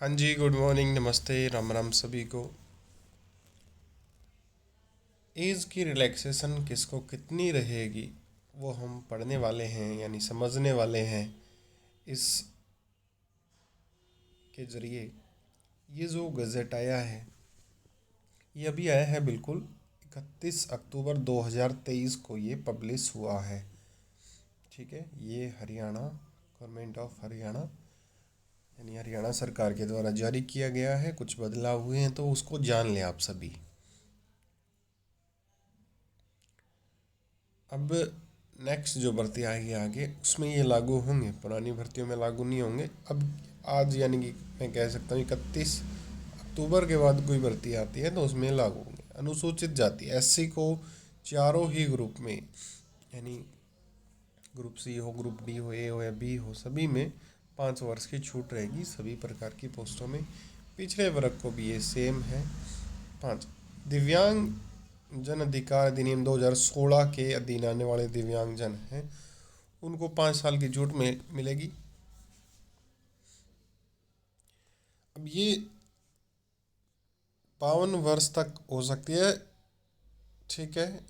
हाँ जी, good morning, नमस्ते, राम राम सभी को। एज की रिलैक्सेशन किसको कितनी रहेगी वो हम पढ़ने वाले हैं, यानी समझने वाले हैं इस के ज़रिए। ये जो गज़ट आया है ये अभी आया है, बिल्कुल 31 अक्टूबर 2023 को ये पब्लिश हुआ है। ठीक है, ये हरियाणा गवर्नमेंट ऑफ हरियाणा यानी हरियाणा सरकार के द्वारा जारी किया गया है। कुछ बदलाव हुए हैं तो उसको जान लें आप सभी। अब नेक्स्ट जो भर्ती आएगी आगे उसमें ये लागू होंगे, पुरानी भर्तियों में लागू नहीं होंगे। अब आज यानी कि मैं कह सकता हूँ 31 अक्टूबर के बाद कोई भर्ती आती है तो उसमें लागू होंगे। अनुसूचित जाति एससी को चारों ही ग्रुप में, यानी ग्रुप सी हो, ग्रुप डी हो, ए हो या बी हो, सभी में 5 वर्ष की छूट रहेगी सभी प्रकार की पोस्टों में। पिछड़े वर्ग को भी ये सेम है 5। दिव्यांग जन अधिकार अधिनियम 2016 के अधीन आने वाले दिव्यांगजन हैं उनको 5 साल की छूट में मिलेगी। अब ये 52 वर्ष तक हो सकती है। ठीक है,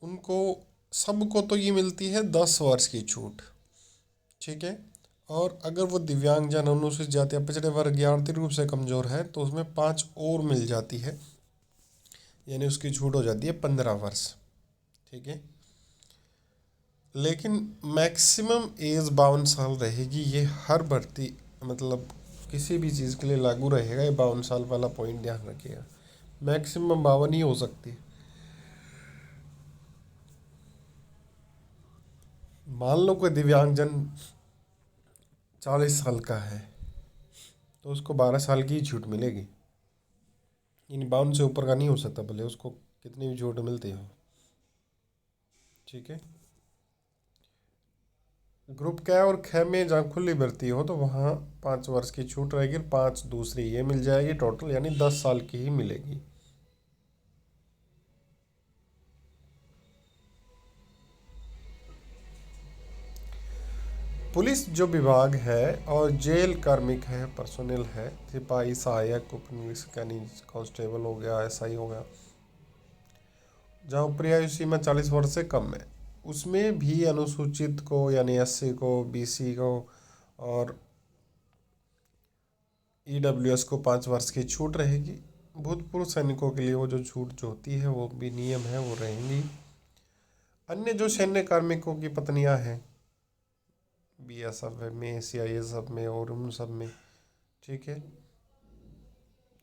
उनको सबको तो ये मिलती है 10 वर्ष की छूट। ठीक है, और अगर वो दिव्यांगजन, अनुसूचित जाति या पिछड़े वर्ग या आर्थिक रूप से कमजोर है तो उसमें 5 और मिल जाती है, यानी उसकी छूट हो जाती है 15 वर्ष। ठीक है, लेकिन मैक्सिमम एज 52 साल रहेगी। ये हर भर्ती, मतलब किसी भी चीज़ के लिए लागू रहेगा। ये 52 साल वाला पॉइंट ध्यान रखिएगा। मैक्सिमम 52 ही हो सकती। मान लो कोई दिव्यांगजन 40 साल का है तो उसको 12 साल की ही छूट मिलेगी। इन 52 से ऊपर का नहीं हो सकता, भले उसको कितनी भी छूट मिलती हो। ठीक है, ग्रुप कै और ख में जहाँ खुली भर्ती हो तो वहाँ 5 वर्ष की छूट रहेगी, 5 दूसरी ये मिल जाएगी, टोटल यानी 10 साल की ही मिलेगी। पुलिस जो विभाग है और जेल कार्मिक है, पर्सोनल है, सिपाही, सहायक, उपनिरीक्षक यानी कांस्टेबल हो गया, एसआई हो गया, जहाँ ऊपरी आयु सीमा 40 वर्ष से कम है, उसमें भी अनुसूचित को यानी एससी को, बीसी को और ईडब्ल्यूएस को 5 वर्ष की छूट रहेगी। भूतपूर्व सैनिकों के लिए वो जो छूट जो होती है वो भी नियम है वो रहेंगी। अन्य जो सैन्य कार्मिकों की पत्नियां हैं बीएसएफ में, सीआईएसएफ में और उन सब में, ठीक है,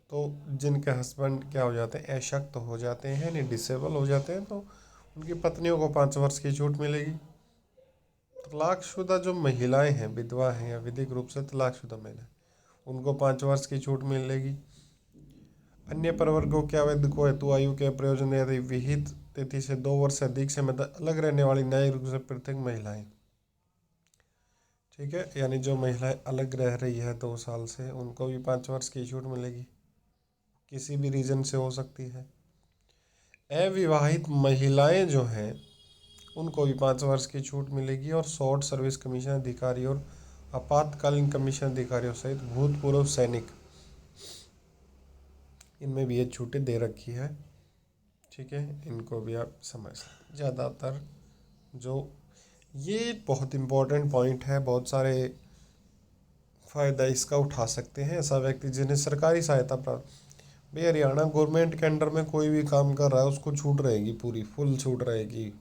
तो जिनके हस्बैंड क्या हो जाते हैं, अशक्त हो जाते हैं यानी डिसेबल हो जाते हैं, तो उनकी पत्नियों को 5 वर्ष की छूट मिलेगी। तलाकशुदा जो महिलाएं हैं, विधवा हैं या विधिक रूप से तलाकशुदा महिलाएं, उनको 5 वर्ष की छूट मिलेगी। अन्य प्रवर्गों के आवेदकों हेतु आयु के प्रयोजन यदि विहित तिथि से 2 वर्ष से अधिक समय तक अलग रहने वाली न्यायिक रूप से पृथक महिलाएं, ठीक है, यानी जो महिलाएं अलग रह रही है 2 साल से, उनको भी 5 वर्ष की छूट मिलेगी, किसी भी रीजन से हो सकती है। अविवाहित महिलाएं जो हैं उनको भी 5 वर्ष की छूट मिलेगी, और शॉर्ट सर्विस कमीशन अधिकारी और आपातकालीन कमीशन अधिकारियों सहित भूतपूर्व सैनिक, इनमें भी ये छूटें दे रखी है। ठीक है, इनको भी आप समझ सकते। ज़्यादातर जो ये बहुत इम्पोर्टेंट पॉइंट है, बहुत सारे फ़ायदा इसका उठा सकते हैं ऐसा व्यक्ति जिन्हें सरकारी सहायता प्राप्त। भाई हरियाणा गवर्नमेंट के अंडर में कोई भी काम कर रहा है उसको छूट रहेगी, पूरी फुल छूट रहेगी।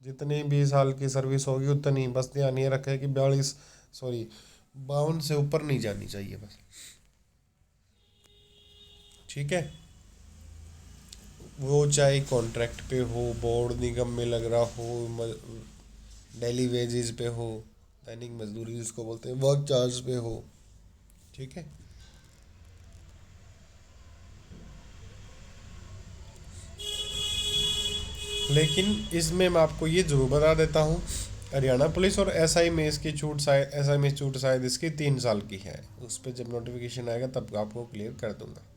जितनी भी साल की सर्विस होगी उतनी, बस ध्यान ये रखें कि 52 से ऊपर नहीं जानी चाहिए बस। ठीक है, वो चाहे कॉन्ट्रैक्ट पे हो, बोर्ड निगम में लग रहा हो, डेली वेजेस पे हो, दैनिक मजदूरी जिसको बोलते हैं, वर्क चार्ज पे हो। ठीक है, लेकिन इसमें मैं आपको ये जरूर बता देता हूँ, हरियाणा पुलिस और एसआई में इसकी छूट शायद, एसआई में छूट शायद इसकी 3 साल की है। उस पर जब नोटिफिकेशन आएगा तब आपको क्लियर कर दूंगा।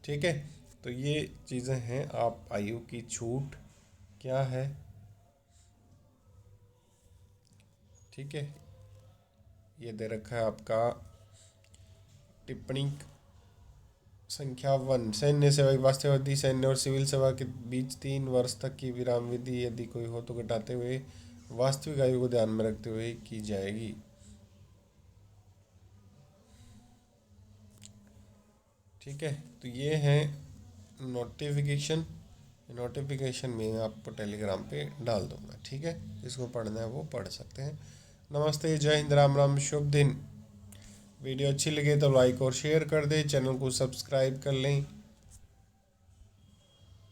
ठीक है, तो ये चीज़ें हैं। आप आयु की छूट क्या है, ठीक है, ये दे रखा है आपका टिप्पणी संख्या 1। सैन्य सेवा की वास्तविक सैन्य और सिविल सेवा के बीच 3 वर्ष तक की विराम विधि यदि कोई हो तो घटाते हुए वास्तविक आयु को ध्यान में रखते हुए की जाएगी। ठीक है, तो ये है नोटिफिकेशन। नोटिफिकेशन मैं आपको टेलीग्राम पे डाल दूंगा। ठीक है, जिसको पढ़ना है वो पढ़ सकते हैं। नमस्ते, जय हिंद, राम राम, शुभ दिन। वीडियो अच्छी लगे तो लाइक और शेयर कर दें, चैनल को सब्सक्राइब कर लें।